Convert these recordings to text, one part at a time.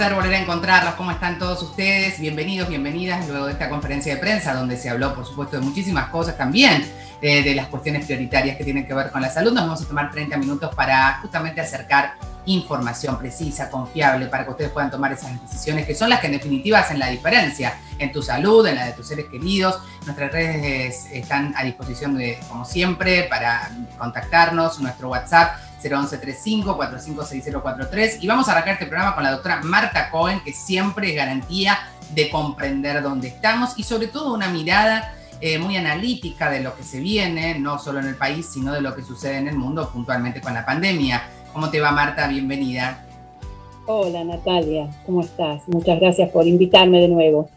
placer volver a encontrarlos. ¿Cómo están todos ustedes? Bienvenidos, bienvenidas luego de esta conferencia de prensa donde se habló, por supuesto, de muchísimas cosas también, de las cuestiones prioritarias que tienen que ver con la salud. Nos vamos a tomar 30 minutos para justamente acercar información precisa, confiable, para que ustedes puedan tomar esas decisiones que son las que en definitiva hacen la diferencia en tu salud, en la de tus seres queridos. Nuestras redes están a disposición como siempre, para contactarnos. Nuestro WhatsApp 011-35-456043. Y vamos a arrancar este programa con la doctora Marta Cohen, que siempre es garantía de comprender dónde estamos y sobre todo una mirada muy analítica de lo que se viene, no solo en el país, sino de lo que sucede en el mundo, puntualmente con la pandemia. ¿Cómo te va, Marta? Bienvenida. Hola, Natalia, ¿cómo estás? Muchas gracias por invitarme de nuevo.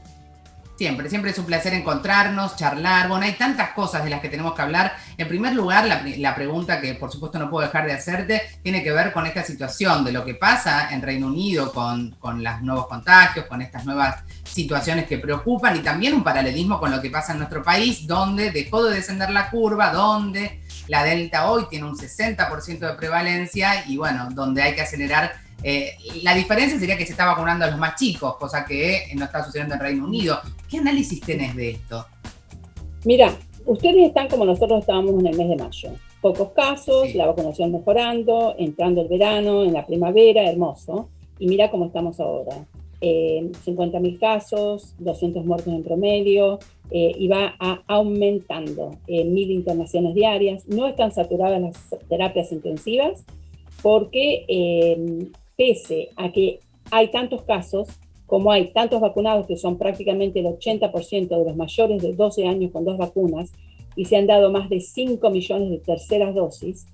Siempre es un placer encontrarnos, charlar. Bueno, hay tantas cosas de las que tenemos que hablar. En primer lugar, la pregunta que por supuesto no puedo dejar de hacerte tiene que ver con esta situación de lo que pasa en Reino Unido con los nuevos contagios, con estas nuevas situaciones que preocupan y también un paralelismo con lo que pasa en nuestro país, donde dejó de descender la curva, donde la Delta hoy tiene un 60% de prevalencia y bueno, donde hay que acelerar. La diferencia sería que se está vacunando a los más chicos, cosa que no está sucediendo en Reino Unido. ¿Qué análisis tenés de esto? Mira, ustedes están como nosotros estábamos en el mes de mayo. Pocos casos, sí. La vacunación mejorando, entrando el verano, en la primavera, hermoso. Y mira cómo estamos ahora. 50.000 casos, 200 muertos en promedio, y va aumentando. 1.000 internaciones diarias. No están saturadas las terapias intensivas porque pese a que hay tantos casos, como hay tantos vacunados, que son prácticamente el 80% de los mayores de 12 años con 2 vacunas, y se han dado más de 5 millones de terceras dosis,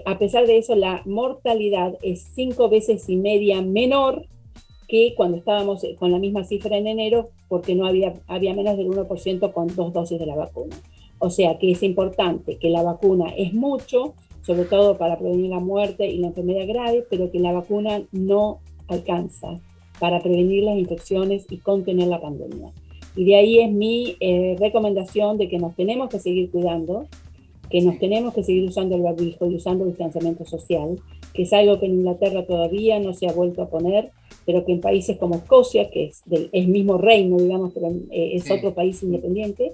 a pesar de eso, la mortalidad es 5 veces y media menor que cuando estábamos con la misma cifra en enero, porque no había menos del 1% con 2 dosis de la vacuna. O sea que es importante que la vacuna es mucho, sobre todo para prevenir la muerte y la enfermedad grave, pero que la vacuna no alcanza para prevenir las infecciones y contener la pandemia. Y de ahí es mi recomendación de que nos tenemos que seguir cuidando, que nos tenemos que seguir usando el barbijo y usando el distanciamiento social, que es algo que en Inglaterra todavía no se ha vuelto a poner, pero que en países como Escocia, que es el mismo reino, digamos, pero es otro país independiente,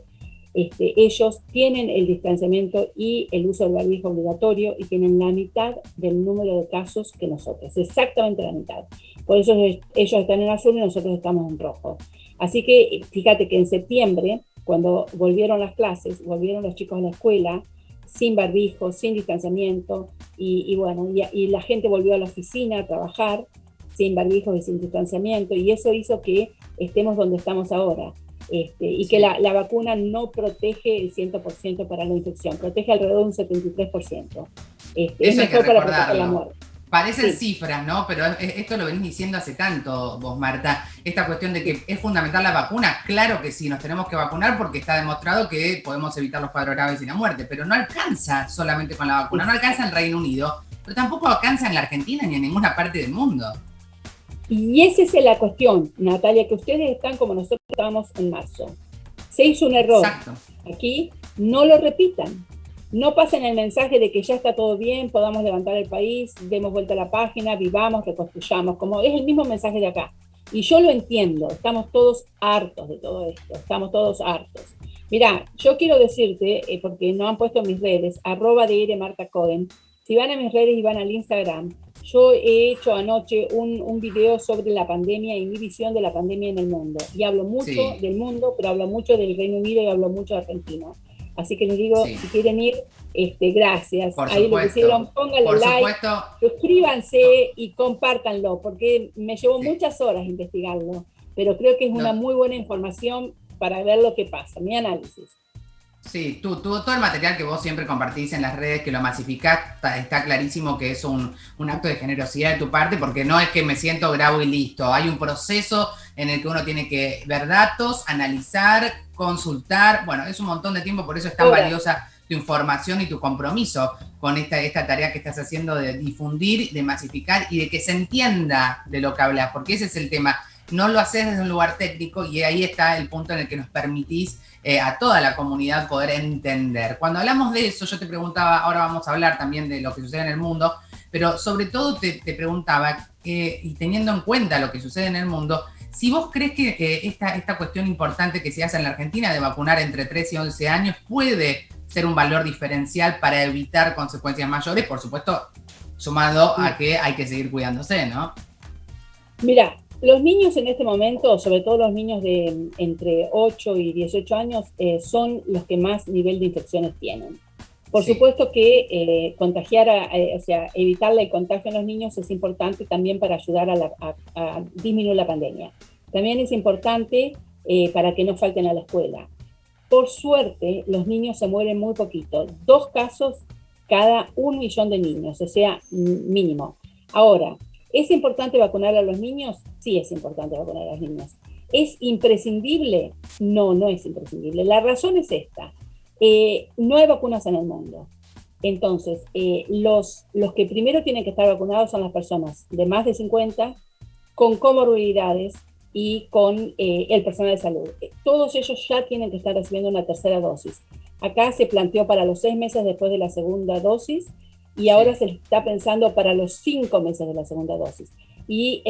ellos tienen el distanciamiento y el uso del barbijo obligatorio y tienen la mitad del número de casos que nosotros, exactamente la mitad. Por eso ellos están en azul y nosotros estamos en rojo. Así que fíjate que en septiembre, cuando volvieron las clases, volvieron los chicos a la escuela, sin barbijo, sin distanciamiento, y la gente volvió a la oficina a trabajar sin barbijo y sin distanciamiento, y eso hizo que estemos donde estamos ahora. Y que la vacuna no protege el 100% para la infección, protege alrededor de un 73%. Es mejor para proteger la muerte. Parecen cifras, ¿no? Pero esto lo venís diciendo hace tanto vos, Marta. Esta cuestión de que es fundamental la vacuna, claro que sí, nos tenemos que vacunar porque está demostrado que podemos evitar los cuadros graves y la muerte, pero no alcanza solamente con la vacuna, no alcanza en Reino Unido, pero tampoco alcanza en la Argentina ni en ninguna parte del mundo. Y esa es la cuestión, Natalia, que ustedes están como nosotros estábamos en marzo. Se hizo un error. Exacto. Aquí no lo repitan. No pasen el mensaje de que ya está todo bien, podamos levantar el país, demos vuelta a la página, vivamos, reconstruyamos, como es el mismo mensaje de acá. Y yo lo entiendo, estamos todos hartos de todo esto, estamos todos hartos. Mirá, yo quiero decirte, porque no han puesto en mis redes, @DR Marta Cohen, si van a mis redes y van al Instagram, yo he hecho anoche un video sobre la pandemia y mi visión de la pandemia en el mundo. Y hablo mucho del mundo, pero hablo mucho del Reino Unido y hablo mucho de Argentina. Así que les digo, si quieren ir, gracias. Por ahí supuesto. lo hicieron, pónganle like, suscríbanse y compártanlo, porque me llevó muchas horas investigarlo, pero creo que es una muy buena información para ver lo que pasa, mi análisis. Sí, todo el material que vos siempre compartís en las redes, que lo masificás, está clarísimo que es un acto de generosidad de tu parte, porque no es que me siento, grabo y listo. Hay un proceso en el que uno tiene que ver datos, analizar, consultar. Bueno, es un montón de tiempo, por eso es tan valiosa tu información y tu compromiso con esta tarea que estás haciendo de difundir, de masificar y de que se entienda de lo que hablas, porque ese es el tema. No lo haces desde un lugar técnico y ahí está el punto en el que nos permitís a toda la comunidad poder entender. Cuando hablamos de eso, yo te preguntaba, ahora vamos a hablar también de lo que sucede en el mundo, pero sobre todo te preguntaba, y teniendo en cuenta lo que sucede en el mundo, si vos crees que esta cuestión importante que se hace en la Argentina de vacunar entre 3 y 11 años puede ser un valor diferencial para evitar consecuencias mayores, por supuesto, sumado a que hay que seguir cuidándose, ¿no? Mira, los niños en este momento, sobre todo los niños de entre 8 y 18 años, son los que más nivel de infecciones tienen. Por supuesto que o sea, evitarle el contagio en los niños es importante también para ayudar a disminuir la pandemia. También es importante para que no falten a la escuela. Por suerte, los niños se mueren muy poquito. 2 casos cada 1 millón de niños, o sea, mínimo. Ahora, ¿es importante vacunar a los niños? Sí, es importante vacunar a los niños. ¿Es imprescindible? No, no es imprescindible. La razón es esta. No hay vacunas en el mundo. Entonces, los que primero tienen que estar vacunados son las personas de más de 50, con comorbilidades y con el personal de salud. Todos ellos ya tienen que estar recibiendo una tercera dosis. Acá se planteó para los 6 meses después de la segunda dosis y ahora se está pensando para los 5 meses de la segunda dosis. Y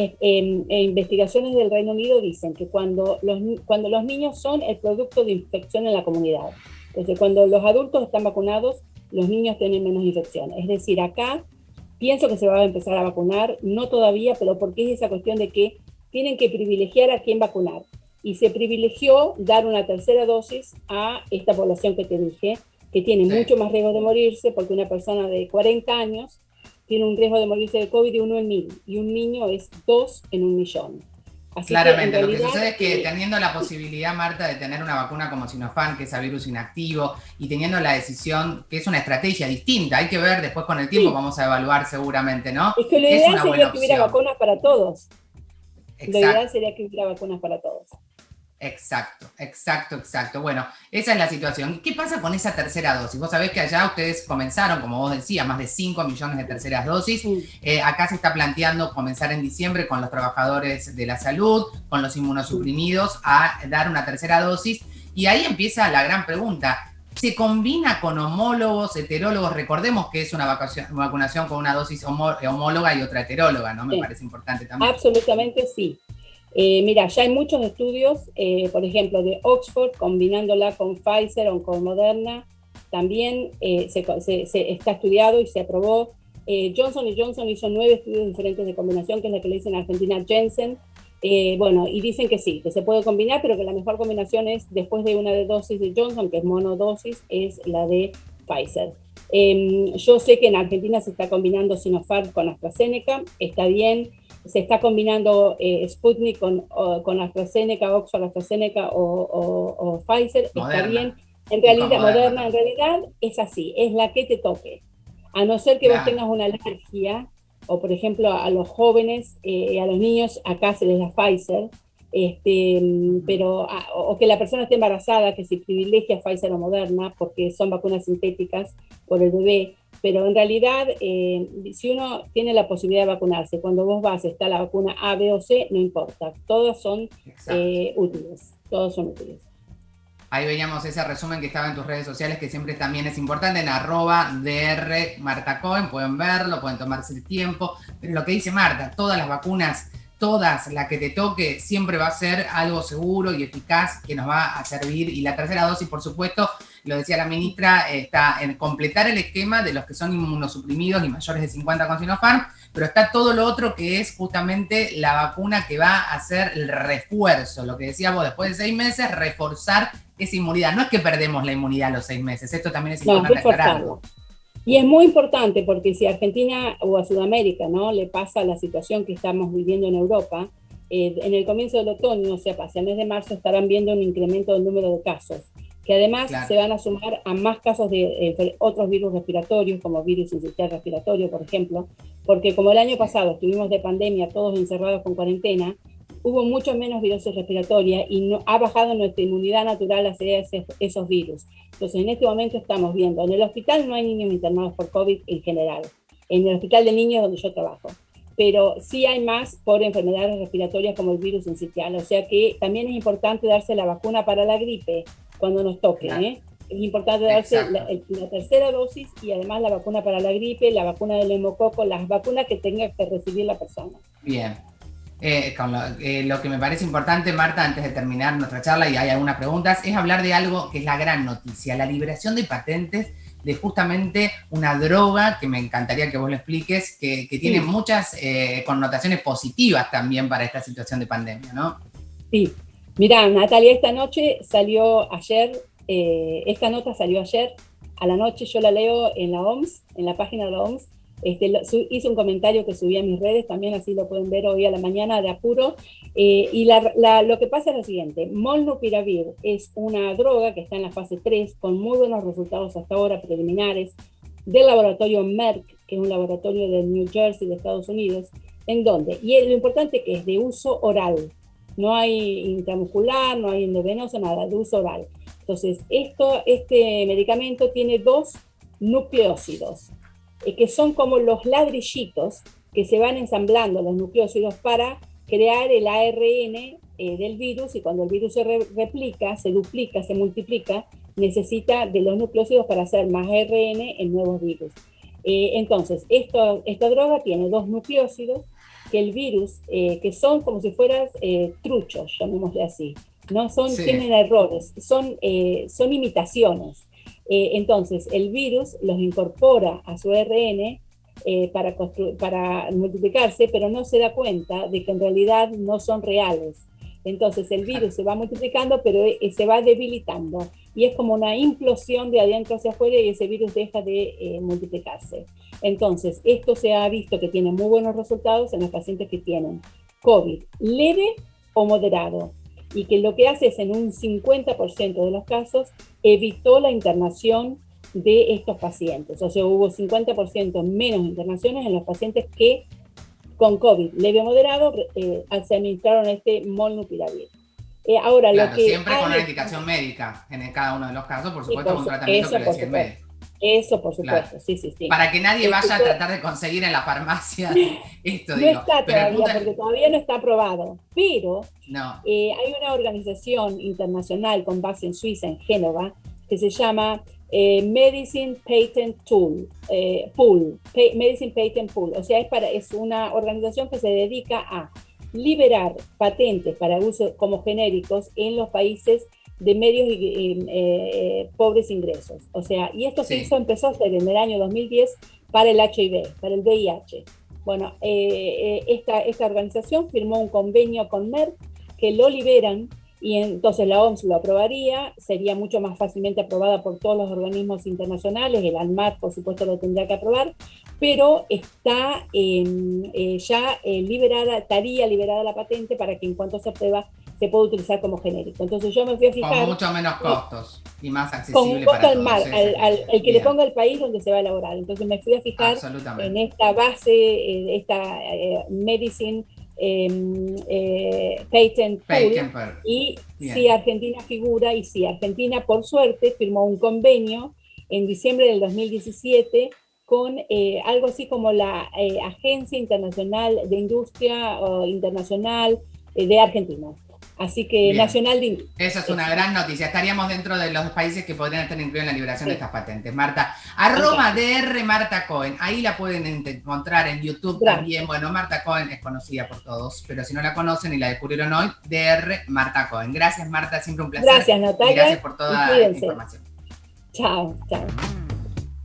investigaciones del Reino Unido dicen que cuando los niños son el producto de infección en la comunidad, entonces cuando los adultos están vacunados, los niños tienen menos infección. Es decir, acá pienso que se va a empezar a vacunar, no todavía, pero porque es esa cuestión de que tienen que privilegiar a quién vacunar. Y se privilegió dar una tercera dosis a esta población que te dije, que tiene mucho más riesgo de morirse, porque una persona de 40 años tiene un riesgo de morirse de COVID de 1 en 1000, y un niño es 2 en 1 millón. Así claramente, que, lo que sucede es que teniendo la posibilidad, Marta, de tener una vacuna como Sinopharm, que es a virus inactivo, y teniendo la decisión, que es una estrategia distinta, hay que ver después con el tiempo, vamos a evaluar seguramente, ¿no? Es que lo ideal sería que hubiera vacunas para todos. Exacto. Lo ideal sería que hubiera vacunas para todos. Exacto. Bueno, esa es la situación. ¿Qué pasa con esa tercera dosis? Vos sabés que allá ustedes comenzaron, como vos decías, más de 5 millones de terceras dosis. Acá se está planteando comenzar en diciembre con los trabajadores de la salud, con los inmunosuprimidos, a dar una tercera dosis. Y ahí empieza la gran pregunta. ¿Se combina con homólogos, heterólogos? Recordemos que es una vacunación con una dosis homóloga y otra heteróloga, ¿no? Me parece importante también. Absolutamente sí. Mira, ya hay muchos estudios, por ejemplo, de Oxford, combinándola con Pfizer o con Moderna, también se está estudiado y se aprobó. Johnson Johnson hizo 9 estudios diferentes de combinación, que es la que le dicen en Argentina Janssen. Bueno, y dicen que sí, que se puede combinar, pero que la mejor combinación es después de una de dosis de Johnson, que es monodosis, es la de Pfizer. Yo sé que en Argentina se está combinando Sinopharm con AstraZeneca, está bien. Se está combinando Sputnik con AstraZeneca, Oxford AstraZeneca o Pfizer, Moderna. Está bien. En realidad, Moderna en realidad es así, es la que te toque. A no ser que vos tengas una alergia, o por ejemplo a los jóvenes, a los niños, acá se les da Pfizer, pero, o que la persona esté embarazada, que se privilegia Pfizer o Moderna, porque son vacunas sintéticas por el bebé. Pero en realidad, si uno tiene la posibilidad de vacunarse, cuando vos vas, está la vacuna A, B o C, no importa, todas son útiles, todos son útiles. Ahí veíamos ese resumen que estaba en tus redes sociales, que siempre también es importante, en @DR Marta Cohen, pueden verlo, pueden tomarse el tiempo, pero lo que dice Marta, todas las vacunas, todas, la que te toque, siempre va a ser algo seguro y eficaz que nos va a servir, y la tercera dosis, por supuesto, lo decía la ministra, está en completar el esquema de los que son inmunosuprimidos y mayores de 50 con Sinopharm, pero está todo lo otro que es justamente la vacuna que va a hacer el refuerzo, lo que decías vos, después de 6 meses, reforzar esa inmunidad. No es que perdemos la inmunidad a los 6 meses, esto también es importante aclararlo. Y es muy importante porque si a Argentina o a Sudamérica, ¿no?, le pasa la situación que estamos viviendo en Europa, en el comienzo del otoño, o sea, hacia el mes de marzo, estarán viendo un incremento del número de casos, que además se van a sumar a más casos de otros virus respiratorios, como virus sincitial respiratorio, por ejemplo, porque como el año pasado estuvimos de pandemia todos encerrados con cuarentena, hubo mucho menos virosis respiratoria y ha bajado nuestra inmunidad natural hacia esos virus. Entonces, en este momento estamos viendo, en el hospital no hay niños internados por COVID en general, en el hospital de niños donde yo trabajo, pero sí hay más por enfermedades respiratorias como el virus sincitial, o sea que también es importante darse la vacuna para la gripe cuando nos toque, es importante darse la tercera dosis y además la vacuna para la gripe, la vacuna del neumococo, las vacunas que tenga que recibir la persona. Bien. Lo que me parece importante, Marta, antes de terminar nuestra charla, y hay algunas preguntas, es hablar de algo que es la gran noticia, la liberación de patentes de justamente una droga que me encantaría que vos lo expliques, que tiene muchas connotaciones positivas también para esta situación de pandemia, ¿no? Sí. Mirá, Natalia, esta nota salió ayer, a la noche yo la leo en la OMS, en la página de la OMS. Hice un comentario que subí a mis redes, también así lo pueden ver hoy a la mañana de apuro, y lo que pasa es lo siguiente: Molnupiravir es una droga que está en la fase 3 con muy buenos resultados hasta ahora preliminares del laboratorio Merck, que es un laboratorio de New Jersey de Estados Unidos, en donde, y lo importante que es de uso oral, no hay intramuscular, no hay endovenoso, nada, de uso oral. Entonces, este medicamento tiene 2 nucleósidos, que son como los ladrillitos que se van ensamblando los nucleósidos para crear el ARN del virus, y cuando el virus se replica, se duplica, se multiplica, necesita de los nucleósidos para hacer más ARN en nuevos virus. Entonces, esta droga tiene 2 nucleósidos que el virus, que son como si fueras truchos, llamémosle así, no son, sí, tienen errores, son imitaciones. Entonces, el virus los incorpora a su ARN para multiplicarse, pero no se da cuenta de que en realidad no son reales. Entonces, el virus se va multiplicando, pero se va debilitando. Y es como una implosión de adentro hacia afuera y ese virus deja de multiplicarse. Entonces, esto se ha visto que tiene muy buenos resultados en los pacientes que tienen COVID leve o moderado, y que lo que hace es, en un 50% de los casos, evitó la internación de estos pacientes. O sea, hubo 50% menos internaciones en los pacientes que con COVID leve o moderado se administraron Molnupiravir. Ahora, claro, lo que siempre con una indicación médica en cada uno de los casos, por supuesto, con un tratamiento que lo decía el médico. Eso, por supuesto, claro. Sí. Para que nadie vaya a tratar de conseguir en la farmacia esto, no digo. Está todavía, porque todavía no está aprobado, pero no. Hay una organización internacional con base en Suiza, en Génova, que se llama Medicine Patent Pool, Medicine Patent Pool. O sea, es una organización que se dedica a liberar patentes para uso como genéricos en los países de medios y pobres ingresos. O sea, y esto se empezó a hacer en el año 2010 para el HIV, para el VIH. Bueno, esta organización firmó un convenio con Merck que lo liberan, y entonces la OMS lo aprobaría, sería mucho más fácilmente aprobada por todos los organismos internacionales, el ANMAT por supuesto lo tendría que aprobar, pero está ya estaría liberada la patente para que en cuanto se aprueba se pueda utilizar como genérico. Entonces yo me fui a fijar... Con mucho menos costos y más accesible para todos. El que le ponga el país donde se va a elaborar. Entonces me fui a fijar en esta base, esta Medicine Patent Pool, y si Argentina figura, y si Argentina por suerte firmó un convenio en diciembre del 2017 con algo así como la Agencia Internacional de Industria Internacional de Argentina. Así que bien. Nacional de Industria. Esa es una gran noticia. Estaríamos dentro de los países que podrían estar incluidos en la liberación de estas patentes. Marta, @DR Marta Cohen. Ahí la pueden encontrar en YouTube también. Bueno, Marta Cohen es conocida por todos, pero si no la conocen y la descubrieron hoy, DR Marta Cohen. Gracias, Marta, siempre un placer. Gracias, Natalia. Y gracias por toda la información. Chao.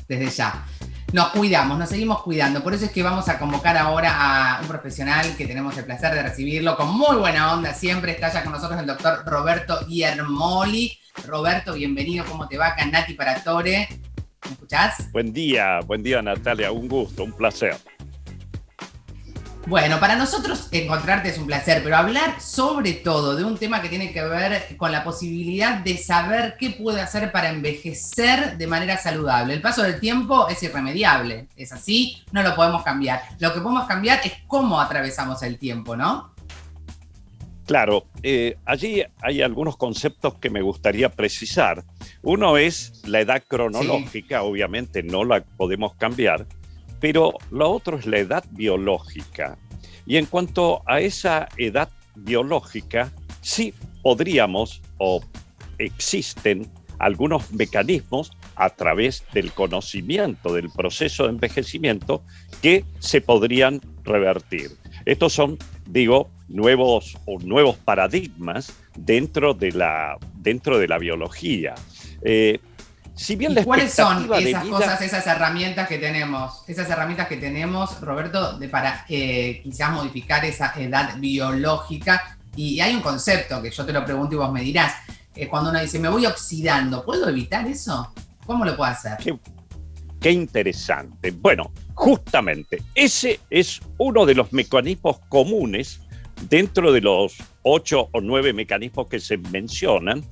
Desde ya. Nos cuidamos, nos seguimos cuidando. Por eso es que vamos a convocar ahora a un profesional que tenemos el placer de recibirlo con muy buena onda siempre. Está ya con nosotros el doctor Roberto Iermoli. Roberto, bienvenido. ¿Cómo te va acá, Nati Paratore? ¿Me escuchás? Buen día, Natalia. Un gusto, un placer. Bueno, para nosotros encontrarte es un placer, pero hablar sobre todo de un tema que tiene que ver con la posibilidad de saber qué puede hacer para envejecer de manera saludable. El paso del tiempo es irremediable, es así, no lo podemos cambiar. Lo que podemos cambiar es cómo atravesamos el tiempo, ¿no? Claro, allí hay algunos conceptos que me gustaría precisar. Uno es la edad cronológica, obviamente no la podemos cambiar, pero lo otro es la edad biológica. Y en cuanto a esa edad biológica, sí podríamos o existen algunos mecanismos a través del conocimiento del proceso de envejecimiento que se podrían revertir. Estos son, digo, nuevos paradigmas dentro de la biología. Si bien ¿Y cuáles son esas vida, cosas, esas herramientas que tenemos, Roberto, para quizás modificar esa edad biológica? Y hay un concepto que yo te lo pregunto y vos me dirás. Cuando uno dice, me voy oxidando, ¿puedo evitar eso? ¿Cómo lo puedo hacer? Qué interesante. Bueno, justamente ese es uno de los mecanismos comunes dentro de los 8 o 9 mecanismos que se mencionan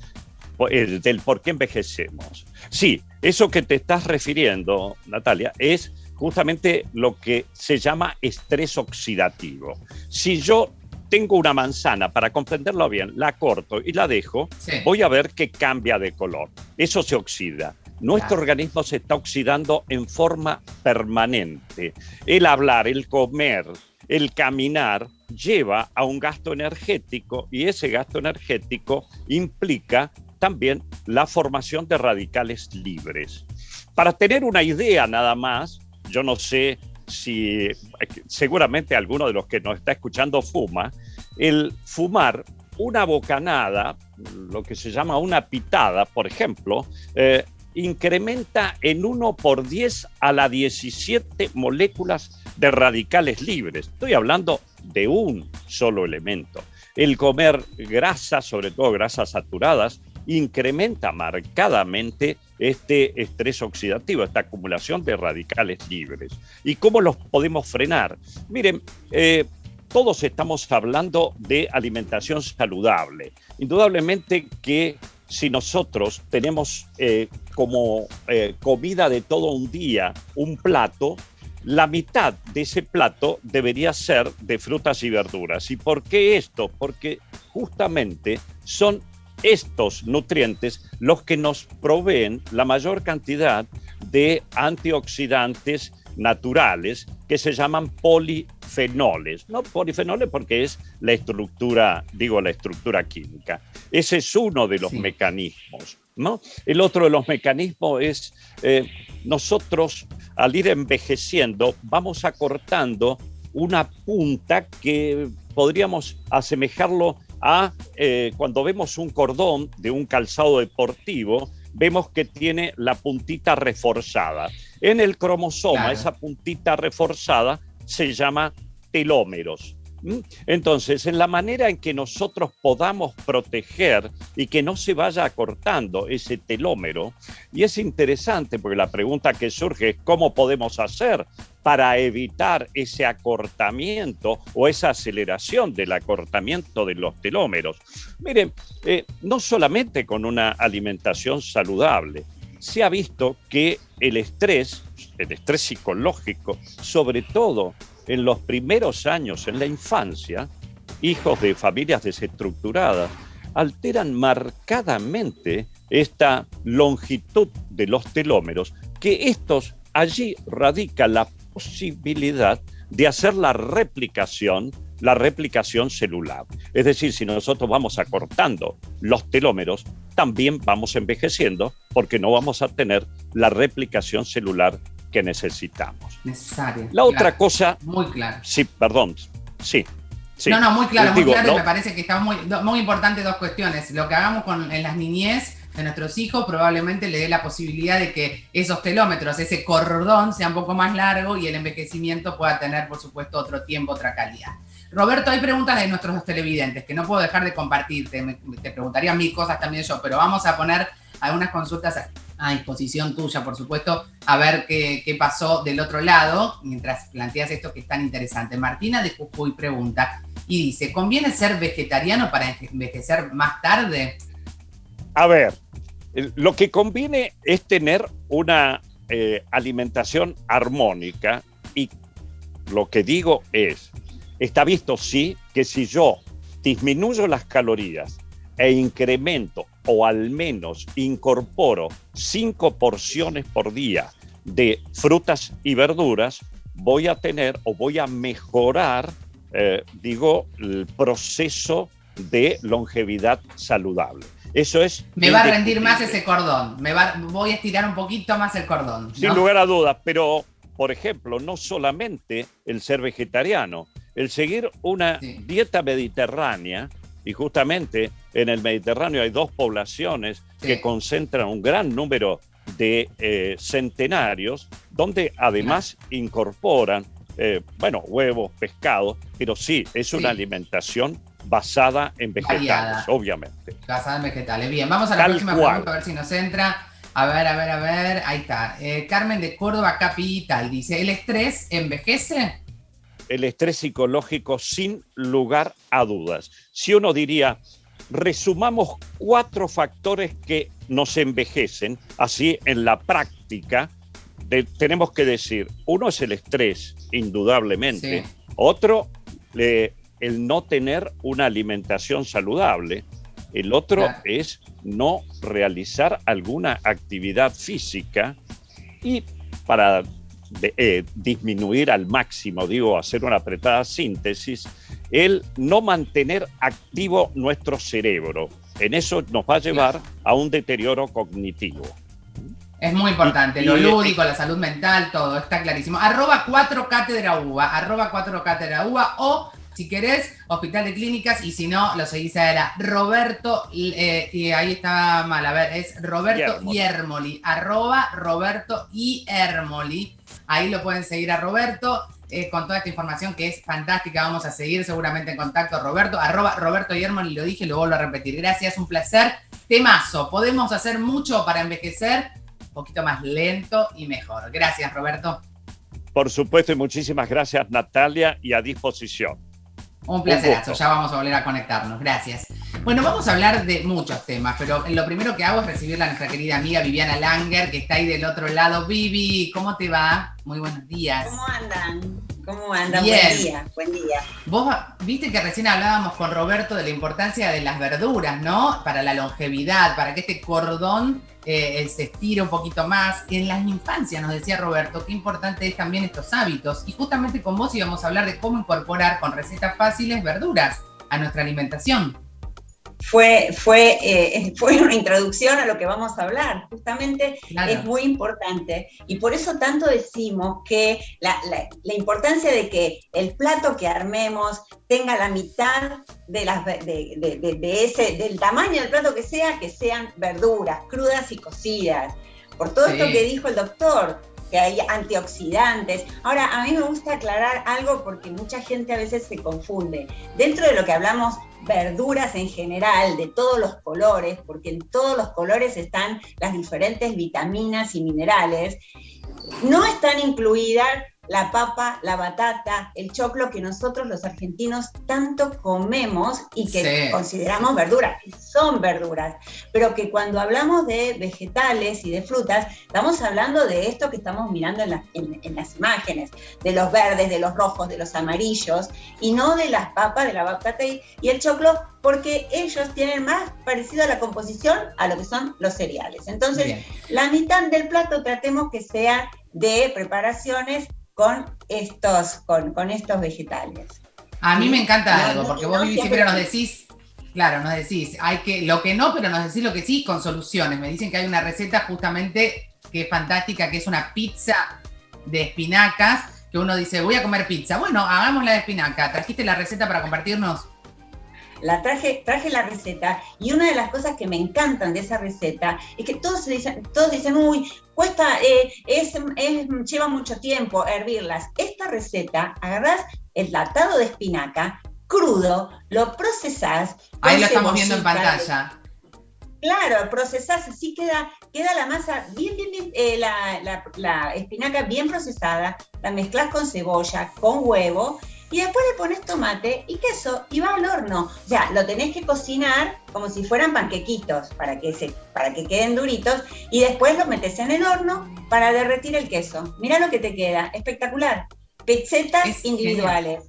del por qué envejecemos. Sí, eso que te estás refiriendo, Natalia, es justamente lo que se llama estrés oxidativo. Si yo tengo una manzana, para comprenderlo bien, la corto y la dejo, sí, voy a ver que cambia de color. Eso se oxida. Nuestro organismo se está oxidando en forma permanente. El hablar, el comer, el caminar lleva a un gasto energético y ese gasto energético implica también la formación de radicales libres. Para tener una idea nada más, yo no sé si seguramente alguno de los que nos está escuchando fuma, el fumar una bocanada, lo que se llama una pitada, por ejemplo, incrementa en 1 por 10 a la 17 moléculas de radicales libres. Estoy hablando de un solo elemento. El comer grasa, sobre todo grasas saturadas, incrementa marcadamente este estrés oxidativo, esta acumulación de radicales libres. ¿Y cómo los podemos frenar? Miren, todos estamos hablando de alimentación saludable. Indudablemente que si nosotros tenemos como comida de todo un día un plato, la mitad de ese plato debería ser de frutas y verduras. ¿Y por qué esto? Porque justamente son estos nutrientes los que nos proveen la mayor cantidad de antioxidantes naturales que se llaman polifenoles. No polifenoles porque es la estructura química. Ese es uno de los mecanismos, ¿no? El otro de los mecanismos es nosotros al ir envejeciendo vamos acortando una punta que podríamos asemejarlo a cuando vemos un cordón de un calzado deportivo, vemos que tiene la puntita reforzada. En el cromosoma, esa puntita reforzada se llama telómeros. Entonces, en la manera en que nosotros podamos proteger y que no se vaya acortando ese telómero, y es interesante porque la pregunta que surge es ¿cómo podemos hacer para evitar ese acortamiento o esa aceleración del acortamiento de los telómeros? Miren, no solamente con una alimentación saludable, se ha visto que el estrés psicológico, sobre todo en los primeros años, en la infancia, hijos de familias desestructuradas, alteran marcadamente esta longitud de los telómeros, que allí radica la posibilidad de hacer la replicación celular. Es decir, si nosotros vamos acortando los telómeros, también vamos envejeciendo porque no vamos a tener la replicación celular que necesitamos. Necesaria. La otra cosa... Muy claro. Sí, perdón. Sí. No, muy claro. Y me parece que están muy importantes dos cuestiones. Lo que hagamos en las niñez de nuestros hijos probablemente le dé la posibilidad de que esos telómetros, ese cordón sea un poco más largo y el envejecimiento pueda tener, por supuesto, otro tiempo, otra calidad. Roberto, hay preguntas de nuestros televidentes que no puedo dejar de compartirte. Te preguntaría 1000 cosas también yo, pero vamos a poner algunas consultas a disposición tuya, por supuesto, a ver qué pasó del otro lado, mientras planteas esto que es tan interesante. Martina de Jujuy pregunta y dice, ¿conviene ser vegetariano para envejecer más tarde? A ver, lo que conviene es tener una alimentación armónica y lo que digo es, está visto sí que si yo disminuyo las calorías e incremento o al menos incorporo 5 porciones por día de frutas y verduras, voy a tener o voy a mejorar, el proceso de longevidad saludable. Eso es... Me va a rendir más ese cordón, voy a estirar un poquito más el cordón, ¿no? Sin lugar a dudas, pero, por ejemplo, no solamente el ser vegetariano, el seguir una dieta mediterránea, y justamente en el Mediterráneo hay 2 poblaciones que concentran un gran número de centenarios, donde además incorporan, huevos, pescado, pero sí, es una alimentación basada en vegetales, variada, obviamente. Basada en vegetales. Bien, vamos a la próxima pregunta, a ver si nos entra. A ver, ahí está. Carmen de Córdoba Capital dice, ¿el estrés envejece? El estrés psicológico, sin lugar a dudas. Si uno diría, resumamos 4 factores que nos envejecen, así en la práctica, tenemos que decir, uno es el estrés, indudablemente. Otro, el no tener una alimentación saludable. El otro es no realizar alguna actividad física. Y para disminuir al máximo, hacer una apretada síntesis, el no mantener activo nuestro cerebro. En eso nos va a llevar a un deterioro cognitivo. Es muy importante, lo lúdico, la salud mental, todo, está clarísimo. @4CátedraUBA, o si querés, Hospital de Clínicas, y si no, lo seguís a Roberto, y ahí está mal, a ver, es Roberto Iermoli, @Roberto Iermoli. Ahí lo pueden seguir a Roberto, con toda esta información que es fantástica. Vamos a seguir seguramente en contacto, Roberto, @Roberto Iermoli, lo dije y lo vuelvo a repetir. Gracias, un placer. Temazo, podemos hacer mucho para envejecer un poquito más lento y mejor. Gracias, Roberto. Por supuesto, y muchísimas gracias, Natalia, y a disposición. Un placerazo, ya vamos a volver a conectarnos, gracias. Bueno, vamos a hablar de muchos temas, pero lo primero que hago es recibirla a nuestra querida amiga Viviana Langer, que está ahí del otro lado. Vivi, ¿cómo te va? Muy buenos días. ¿Cómo andan? Bien. Buen día. Vos viste que recién hablábamos con Roberto de la importancia de las verduras, ¿no? Para la longevidad, para que este cordón se estire un poquito más. En las infancias, nos decía Roberto, qué importante es también estos hábitos. Y justamente con vos íbamos a hablar de cómo incorporar con recetas fáciles verduras a nuestra alimentación. Fue una introducción a lo que vamos a hablar. Justamente es muy importante, y por eso tanto decimos que la importancia de que el plato que armemos tenga la mitad del tamaño del plato que sean verduras crudas y cocidas. Por todo esto que dijo el doctor, que hay antioxidantes. Ahora, a mí me gusta aclarar algo porque mucha gente a veces se confunde. Dentro de lo que hablamos, verduras en general, de todos los colores, porque en todos los colores están las diferentes vitaminas y minerales, no están incluidas la papa, la batata, el choclo que nosotros los argentinos tanto comemos y que consideramos verduras, que son verduras, pero que cuando hablamos de vegetales y de frutas, estamos hablando de esto que estamos mirando en las imágenes, de los verdes, de los rojos, de los amarillos, y no de las papas, de la batata y el choclo, porque ellos tienen más parecido a la composición a lo que son los cereales. Entonces, la mitad del plato tratemos que sea de preparaciones con estos vegetales. A mí me encanta algo, porque vos siempre nos decís, hay que, lo que no, pero nos decís lo que sí, con soluciones. Me dicen que hay una receta justamente que es fantástica, que es una pizza de espinacas, que uno dice, voy a comer pizza. Bueno, hagamos la de espinaca. ¿Trajiste la receta para compartirnos? Traje la receta, y una de las cosas que me encantan de esa receta es que todos dicen, uy, cuesta, lleva mucho tiempo hervirlas. Esta receta, agarrás el latado de espinaca crudo, lo procesás. Ahí lo estamos viendo en pantalla. Claro, procesás, así queda la masa bien, la espinaca bien procesada, la mezclás con cebolla, con huevo, y después le pones tomate y queso y va al horno. O sea, lo tenés que cocinar como si fueran panquequitos para que queden duritos, y después lo metes en el horno para derretir el queso. Mirá lo que te queda, espectacular. Pechetas individuales.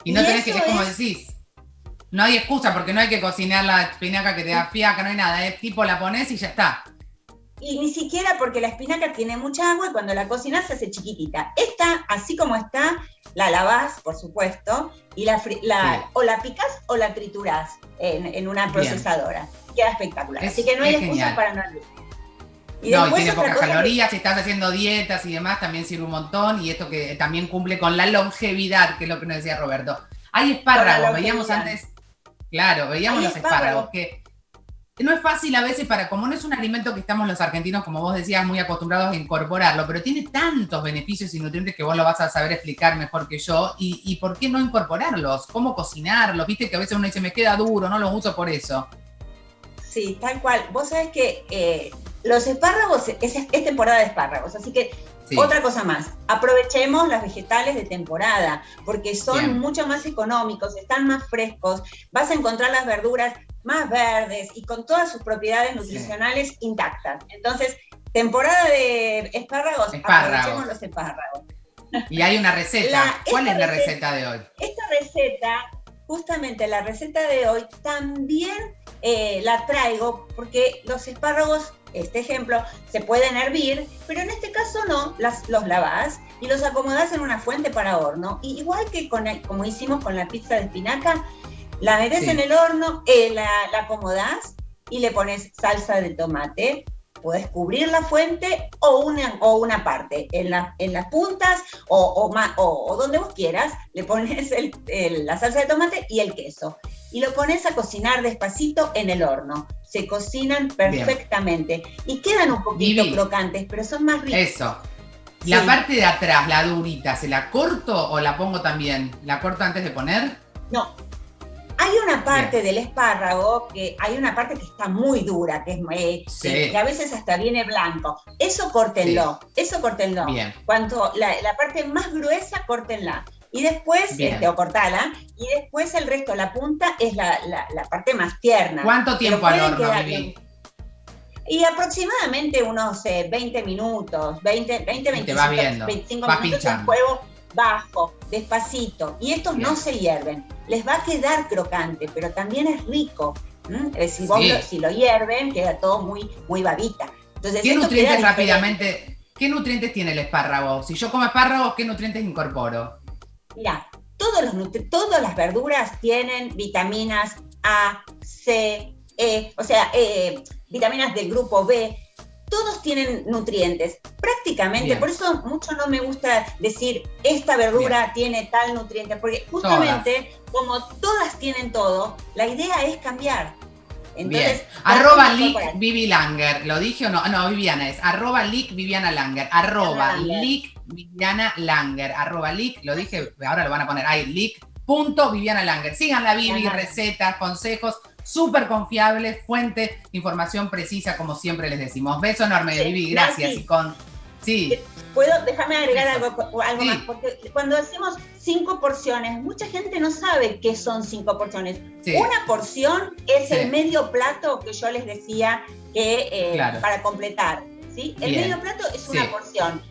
Y no tenés que, es como decís, no hay excusa porque no hay que cocinar la espinaca que te da fiaca, no hay nada. Es tipo, la pones y ya está. Y ni siquiera, porque la espinaca tiene mucha agua y cuando la cocinas se hace chiquitita. Esta, así como está, la lavás, por supuesto, y o la picás o la triturás en una procesadora. queda espectacular. Así que no hay excusa para no hervir. Y tiene pocas calorías, si estás haciendo dietas y demás, también sirve un montón, y esto que también cumple con la longevidad, que es lo que nos decía Roberto. Hay espárragos, veíamos antes, veíamos los espárragos, que no es fácil a veces como no es un alimento que estamos los argentinos, como vos decías, muy acostumbrados a incorporarlo, pero tiene tantos beneficios y nutrientes que vos lo vas a saber explicar mejor que yo, y ¿por qué no incorporarlos? ¿Cómo cocinarlos? Viste que a veces uno dice, me queda duro, no los uso por eso. Sí, tal cual. Vos sabés que los espárragos, es temporada de espárragos, así que otra cosa más, aprovechemos los vegetales de temporada, porque son mucho más económicos, están más frescos, vas a encontrar las verduras más verdes y con todas sus propiedades nutricionales intactas. Entonces, temporada de espárragos, aprovechemos los espárragos. Y hay una receta. ¿Cuál es la receta de hoy? Esta receta, justamente la receta de hoy, también la traigo porque los espárragos, este ejemplo, se pueden hervir, pero en este caso no, los lavás y los acomodás en una fuente para horno. Y igual que como hicimos con la pizza de espinaca, la metés en el horno, la acomodás y le pones salsa de tomate. Puedes cubrir la fuente o una parte, en las puntas o donde vos quieras, le pones la salsa de tomate y el queso. Y lo pones a cocinar despacito en el horno. Se cocinan perfectamente. Bien. Y quedan un poquito crocantes, pero son más ricos. Eso. La parte de atrás, la durita, ¿se la corto o la pongo también? ¿La corto antes de poner? No. Hay una parte del espárrago, hay una parte que está muy dura, que a veces hasta viene blanco. Eso córtenlo, Bien. Cuanto la parte más gruesa, córtenla. Y después, o cortala, y después el resto, la punta, es la parte más tierna. ¿Cuánto tiempo al horno, Vivi? Y aproximadamente unos 20 minutos, 25 minutos en fuego bajo, despacito. Y estos no se hierven. Les va a quedar crocante, pero también es rico. Si lo hierven, queda todo muy, muy babita. Entonces, ¿qué nutrientes rápidamente? ¿Qué nutrientes tiene el espárrago? Si yo como espárragos, ¿qué nutrientes incorporo? Mira, todas las verduras tienen vitaminas A, C, E, vitaminas del grupo B. Todos tienen nutrientes, prácticamente. Bien. Por eso mucho no me gusta decir esta verdura tiene tal nutriente, porque justamente como todas tienen todo, la idea es cambiar. Entonces, @Lic Vivi Langer, ¿lo dije o no? No, Viviana es @Lic Viviana Langer, @Lic Viviana Langer, @Lic, lo dije, ahora lo van a poner ahí, Lic.Viviana Langer. Sigan la Vivi, recetas, consejos, súper confiables, fuente de información precisa, como siempre les decimos. Beso enorme, Vivi, gracias. Déjame agregar algo más, porque cuando decimos 5 porciones, mucha gente no sabe qué son 5 porciones. Una porción es el medio plato que yo les decía que para completar. ¿Sí? El medio plato es una porción.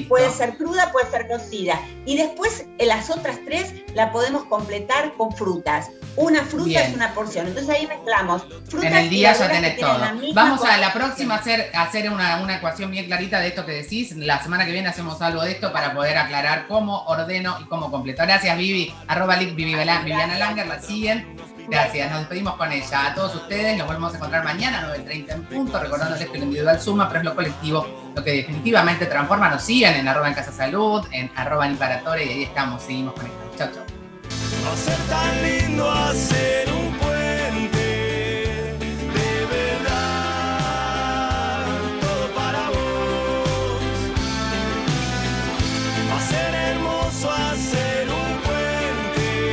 Puede ser cruda, puede ser cocida. Y después las otras 3 la podemos completar con frutas. Una fruta es una porción. Entonces ahí mezclamos frutas. En el día ya tenés todo. Vamos a la próxima hacer una ecuación bien clarita de esto que decís. La semana que viene hacemos algo de esto para poder aclarar cómo ordeno y cómo completo. Gracias, Vivi. @Lic Viviana Langer, la siguen. Gracias, nos despedimos con ella. A todos ustedes, nos volvemos a encontrar mañana, 9:30 en punto, recordándoles que lo individual suma, pero es lo colectivo lo que definitivamente transforma. Nos siguen en @en Casa Salud, en @Niparatore, y ahí estamos, seguimos conectados. Chau, chau. Va a ser tan lindo hacer un